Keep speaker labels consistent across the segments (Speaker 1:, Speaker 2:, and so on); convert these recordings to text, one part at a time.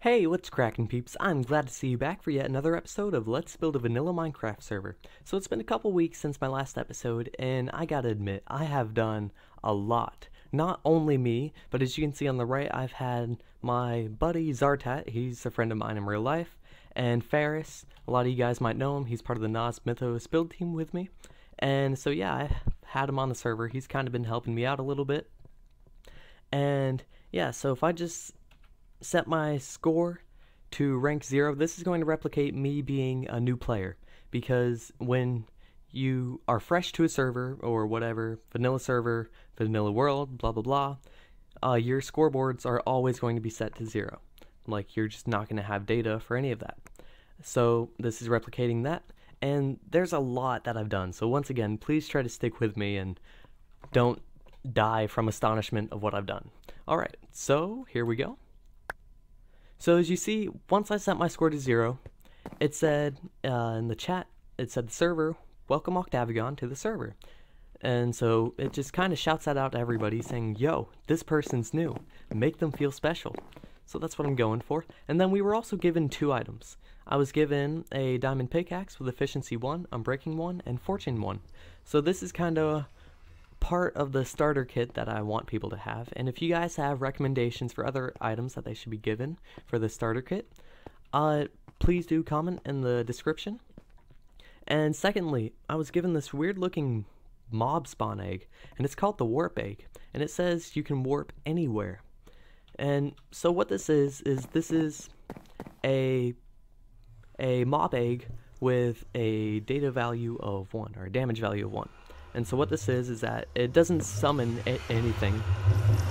Speaker 1: Hey, what's crackin' peeps? I'm glad to see you back for yet another episode of Let's Build a Vanilla Minecraft server. So it's been a couple weeks since my last episode, and I gotta admit, I have done a lot. Not only me, but as you can see on the right, I've had my buddy Zartat, he's a friend of mine in real life, and Ferris, a lot of you guys might know him, he's part of the Nas Mythos build team with me. And so yeah, I had him on the server, he's kind of been helping me out a little bit. And yeah, so if I just set my score to rank 0, this is going to replicate me being a new player, because when you are fresh to a server or whatever, vanilla server, vanilla world, blah blah blah, your scoreboards are always going to be set to 0. Like, you're just not going to have data for any of that. So this is replicating that, and there's a lot that I've done. So once again, please try to stick with me and don't die from astonishment of what I've done. Alright, so here we go. So as you see, once I set my score to 0, it said in the chat, it said the server, welcome Octavigon to the server. And so it just kind of shouts that out to everybody saying, yo, this person's new, make them feel special. So that's what I'm going for. And then we were also given 2 items. I was given a diamond pickaxe with efficiency 1, unbreaking 1, and fortune 1. So this is kind of part of the starter kit that I want people to have, and if you guys have recommendations for other items that they should be given for the starter kit, please do comment in the description. And secondly, I was given this weird looking mob spawn egg, and it's called the warp egg, and it says you can warp anywhere. And so what this is this is a mob egg with a data value of 1, or a damage value of 1. And so what this is that it doesn't summon anything,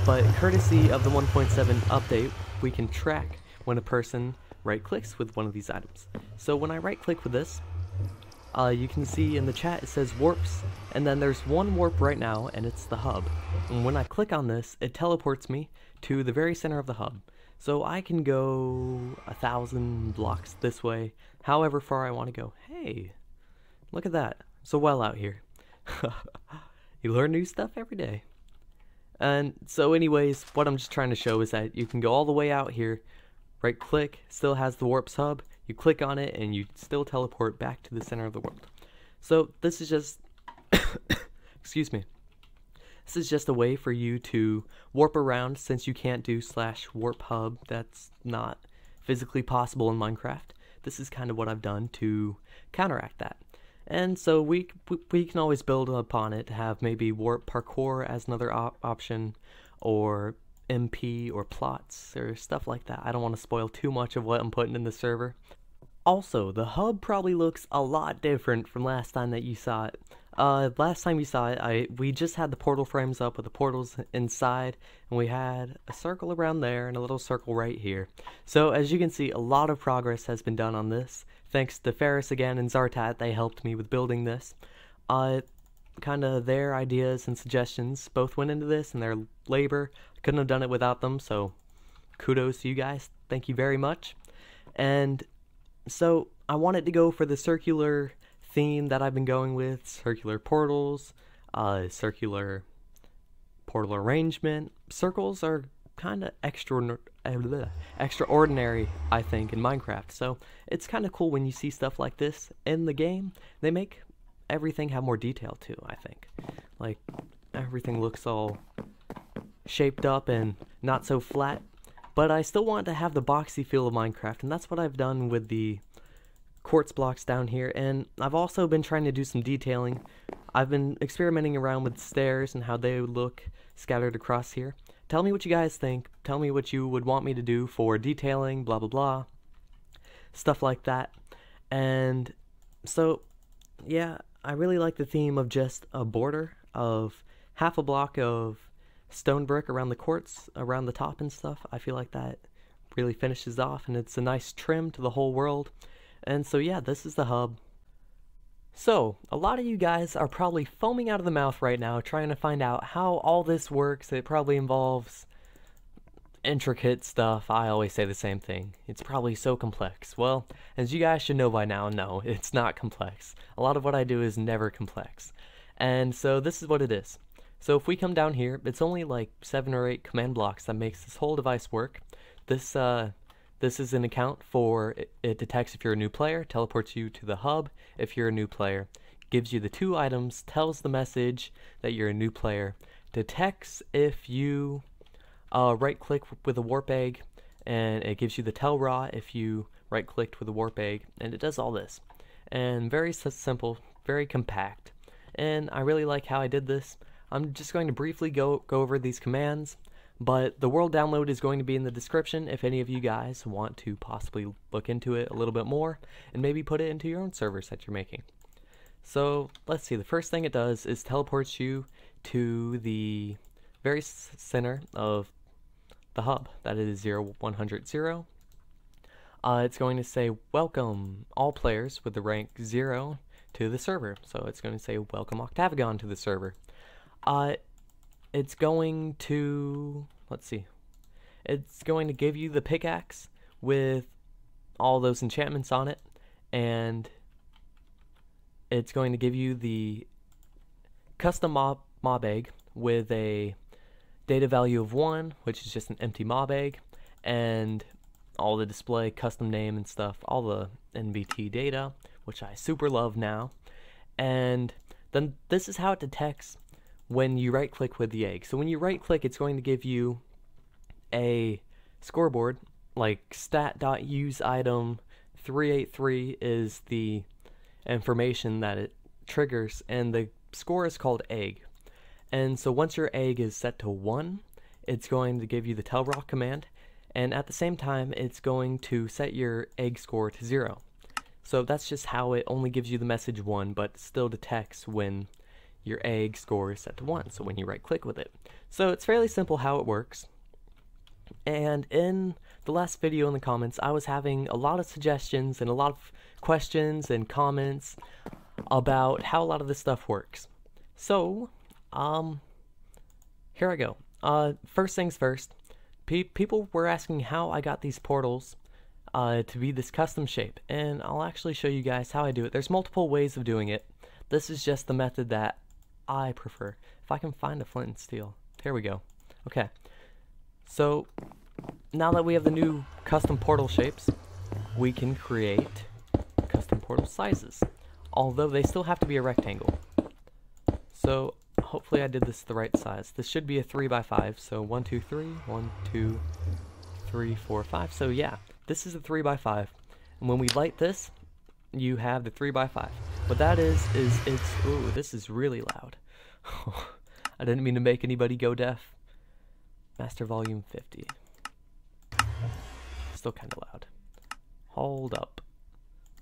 Speaker 1: but courtesy of the 1.7 update, we can track when a person right-clicks with one of these items. So when I right-click with this, you can see in the chat it says warps, and then there's one warp right now, and it's the hub. And when I click on this, it teleports me to the very center of the hub. So I can go 1,000 blocks this way, however far I want to go. Hey, look at that. So well out here. You learn new stuff every day. And so anyways, what I'm just trying to show is that you can go all the way out here, right click, still has the warps hub, you click on it and you still teleport back to the center of the world. So this is just excuse me, this is just a way for you to warp around, since you can't do /warp hub. That's not physically possible in Minecraft. This is kind of what I've done to counteract that. And so we can always build upon it to have maybe warp parkour as another option, or MP or plots or stuff like that. I don't want to spoil too much of what I'm putting in the server. Also, the hub probably looks a lot different from last time that you saw it. Last time you saw it, we just had the portal frames up with the portals inside, and we had a circle around there and a little circle right here. So as you can see, a lot of progress has been done on this. Thanks to Ferris again and Zartat, they helped me with building this. Kind of their ideas and suggestions both went into this, and their labor. Couldn't have done it without them, so kudos to you guys. Thank you very much. And so I wanted to go for the circular theme that I've been going with, circular portals, circular portal arrangement. Circles are kind of extraordinary, I think, in Minecraft, so it's kind of cool when you see stuff like this in the game. They make everything have more detail too, I think. Like, everything looks all shaped up and not so flat, but I still want to have the boxy feel of Minecraft, and that's what I've done with the quartz blocks down here. And I've also been trying to do some detailing. I've been experimenting around with stairs and how they would look scattered across here. Tell me what you guys think. Tell me what you would want me to do for detailing, blah blah blah, stuff like that. And so yeah, I really like the theme of just a border of half a block of stone brick around the quartz, around the top and stuff. I feel like that really finishes off, and it's a nice trim to the whole world. And so yeah, this is the hub. So, a lot of you guys are probably foaming out of the mouth right now trying to find out how all this works. It probably involves intricate stuff. I always say the same thing. It's probably so complex. Well, as you guys should know by now, no, it's not complex. A lot of what I do is never complex. And so this is what it is. So if we come down here, it's only like 7 or 8 command blocks that makes this whole device work. This This is an account for, it detects if you're a new player, teleports you to the hub if you're a new player, gives you the 2 items, tells the message that you're a new player, detects if you right click with a warp egg, and it gives you the tell raw if you right clicked with a warp egg, and it does all this. And very simple, very compact, and I really like how I did this. I'm just going to briefly go over these commands, but the world download is going to be in the description if any of you guys want to possibly look into it a little bit more and maybe put it into your own servers that you're making. So let's see, the first thing it does is teleports you to the very center of the hub, that is 0100. It's going to say welcome all players with the rank 0 to the server, so it's going to say welcome Octavigon to the server. It's going to, let's see, it's going to give you the pickaxe with all those enchantments on it, and it's going to give you the custom mob egg with a data value of 1, which is just an empty mob egg, and all the display, custom name and stuff, all the NBT data, which I super love now. And then this is how it detects when you right click with the egg. So when you right click, it's going to give you a scoreboard, like stat.useItem 383 is the information that it triggers, and the score is called egg. And so once your egg is set to 1, it's going to give you the tell raw command, and at the same time it's going to set your egg score to 0. So that's just how it only gives you the message 1, but still detects when your egg score is set to 1, so when you right click with it. So it's fairly simple how it works. And in the last video in the comments, I was having a lot of suggestions and a lot of questions and comments about how a lot of this stuff works. So, here I go. First things first, people were asking how I got these portals to be this custom shape, and I'll actually show you guys how I do it. There's multiple ways of doing it. This is just the method that I prefer. If I can find a flint and steel. There we go. Okay. So, now that we have the new custom portal shapes, we can create custom portal sizes, although they still have to be a rectangle. So, hopefully I did this the right size. This should be a 3x5, so 1, 2, 3, 1, 2, 3, 4, 5. So yeah, this is a 3x5. And when we light this, you have the 3x5. What that is it's, ooh, this is really loud. I didn't mean to make anybody go deaf. Master volume 50. Still kind of loud. Hold up.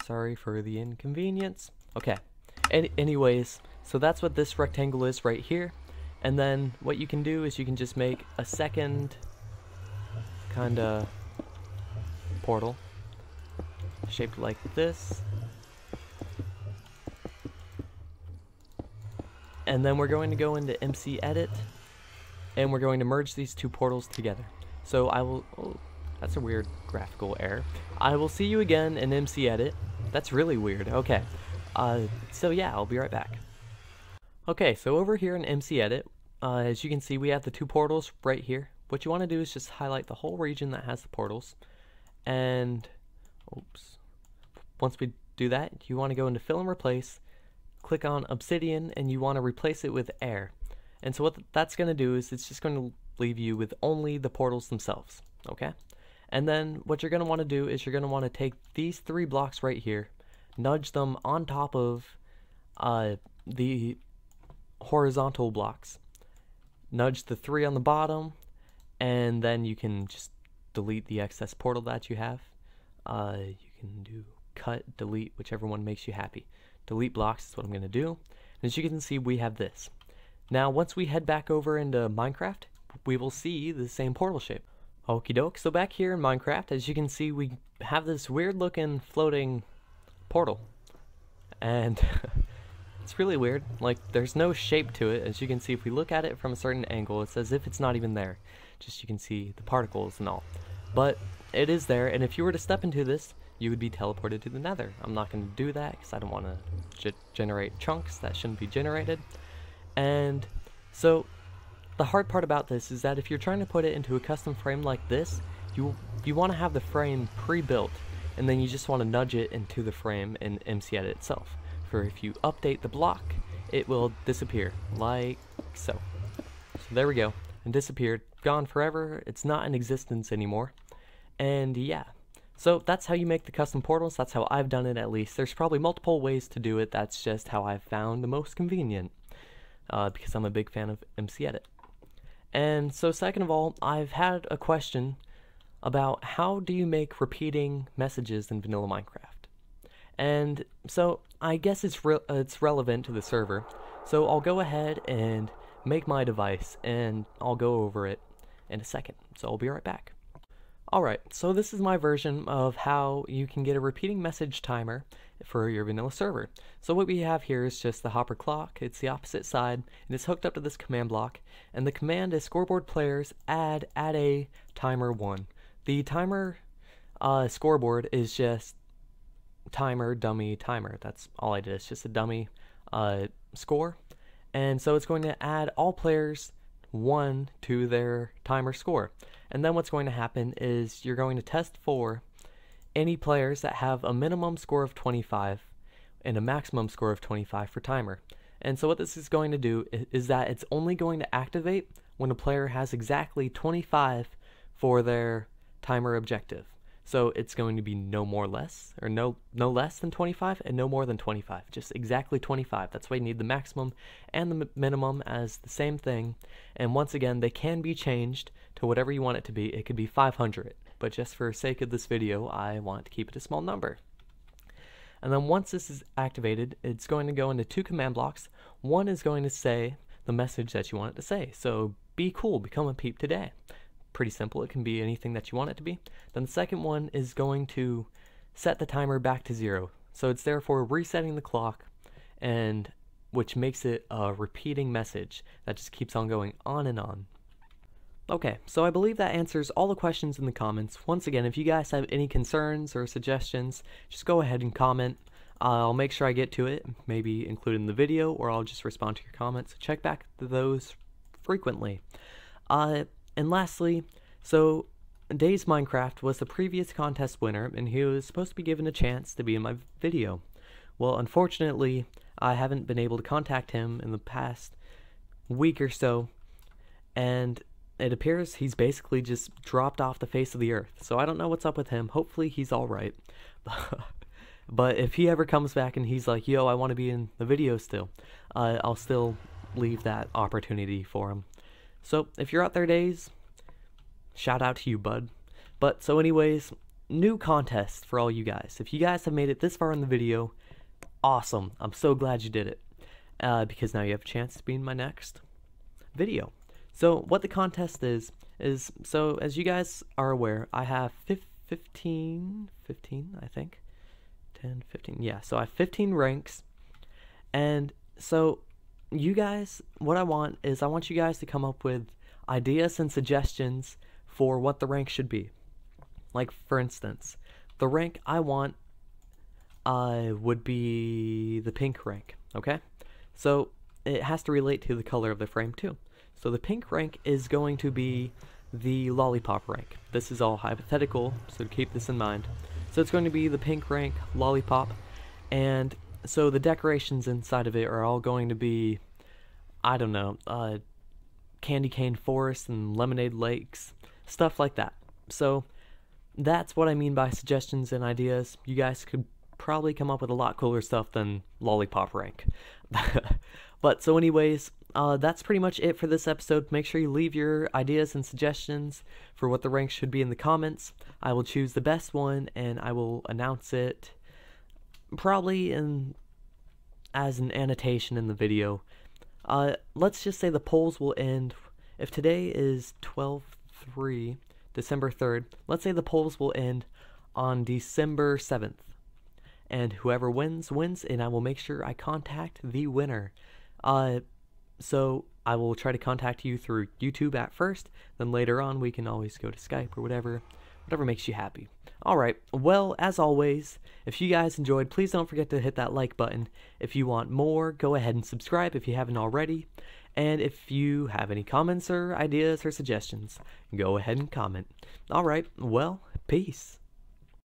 Speaker 1: Sorry for the inconvenience. Okay. Anyways, so that's what this rectangle is right here. And then what you can do is you can just make a second kind of portal shaped like this. And then we're going to go into MC Edit, and we're going to merge these two portals together. So I will, oh, that's a weird graphical error. I will see you again in MC Edit. That's really weird. Okay. So yeah, I'll be right back. Okay, so over here in MC Edit, as you can see, we have the two portals right here. What you want to do is just highlight the whole region that has the portals, and oops. Once we do that, you want to go into Fill and Replace, click on Obsidian, and you want to replace it with Air. And so what that's going to do is it's just going to leave you with only the portals themselves, okay? And then what you're going to want to do is you're going to want to take these 3 blocks right here, nudge them on top of the horizontal blocks, nudge the 3 on the bottom, and then you can just delete the excess portal that you have. You can do cut, delete, whichever one makes you happy. Delete blocks is what I'm going to do. And as you can see, we have this. Now, once we head back over into Minecraft, we will see the same portal shape. Okie doke. So back here in Minecraft, as you can see, we have this weird looking floating portal. And it's really weird. Like, there's no shape to it. As you can see, if we look at it from a certain angle, it's as if it's not even there. Just you can see the particles and all. But it is there, and if you were to step into this, you would be teleported to the Nether. I'm not going to do that because I don't want to generate chunks that shouldn't be generated. And so the hard part about this is that if you're trying to put it into a custom frame like this, you want to have the frame pre-built, and then you just want to nudge it into the frame in MCEdit itself. For if you update the block, it will disappear, like so. So there we go, and disappeared, gone forever, it's not in existence anymore. And yeah, so that's how you make the custom portals. That's how I've done it, at least. There's probably multiple ways to do it, that's just how I've found the most convenient, because I'm a big fan of MCEdit. And so second of all, I've had a question about how do you make repeating messages in vanilla Minecraft. And so I guess it's relevant to the server. So I'll go ahead and make my device and I'll go over it in a second. So I'll be right back. Alright, so this is my version of how you can get a repeating message timer for your vanilla server. So what we have here is just the hopper clock. It's the opposite side and it's hooked up to this command block, and the command is scoreboard players add a timer 1. The timer scoreboard is just timer dummy timer. That's all I did. It's just a dummy score, and so it's going to add all players 1 to their timer score. And then what's going to happen is you're going to test for any players that have a minimum score of 25 and a maximum score of 25 for timer. And so what this is going to do is that it's only going to activate when a player has exactly 25 for their timer objective. So it's going to be no more less, or no less than 25 and no more than 25. Just exactly 25. That's why you need the maximum and the minimum as the same thing. And once again, they can be changed to whatever you want it to be. It could be 500, but just for sake of this video, I want to keep it a small number. And then once this is activated, it's going to go into 2 command blocks. One is going to say the message that you want it to say. So be cool, become a peep today. Pretty simple, it can be anything that you want it to be. Then the second one is going to set the timer back to 0. So it's therefore resetting the clock, and which makes it a repeating message that just keeps on going on and on. Okay, so I believe that answers all the questions in the comments. Once again, if you guys have any concerns or suggestions, just go ahead and comment. I'll make sure I get to it, maybe include in the video, or I'll just respond to your comments. Check back to those frequently. And lastly, so Days Minecraft was the previous contest winner, and he was supposed to be given a chance to be in my video. Well, unfortunately, I haven't been able to contact him in the past week or so, and it appears he's basically just dropped off the face of the earth. So I don't know what's up with him. Hopefully he's alright. But if he ever comes back and he's like, yo, I want to be in the video still, I'll still leave that opportunity for him. So if you're out there, Days, shout out to you, bud. But so anyways, new contest for all you guys. If you guys have made it this far in the video, awesome. I'm so glad you did it. Because now you have a chance to be in my next video. So what the contest is so as you guys are aware, I have 15, I think. 10, 15, yeah. So I have 15 ranks. And so you guys, what I want you guys to come up with ideas and suggestions for what the rank should be. Like, for instance, the rank I want would be the pink rank, okay? So it has to relate to the color of the frame too. So the pink rank is going to be the lollipop rank. This is all hypothetical, so keep this in mind. So it's going to be the pink rank lollipop, and so the decorations inside of it are all going to be, I don't know, candy cane forests and lemonade lakes, stuff like that. So that's what I mean by suggestions and ideas. You guys could probably come up with a lot cooler stuff than lollipop rank. But so anyways, that's pretty much it for this episode. Make sure you leave your ideas and suggestions for what the rank should be in the comments. I will choose the best one and I will announce it probably as an annotation in the video. Let's just say the polls will end, if today is 12/3, December 3rd, let's say the polls will end on December 7th. And whoever wins, and I will make sure I contact the winner. So I will try to contact you through YouTube at first, then later on we can always go to Skype or whatever makes you happy. Alright, well, as always, if you guys enjoyed, please don't forget to hit that like button. If you want more, go ahead and subscribe if you haven't already. And if you have any comments or ideas or suggestions, go ahead and comment. Alright, well, peace.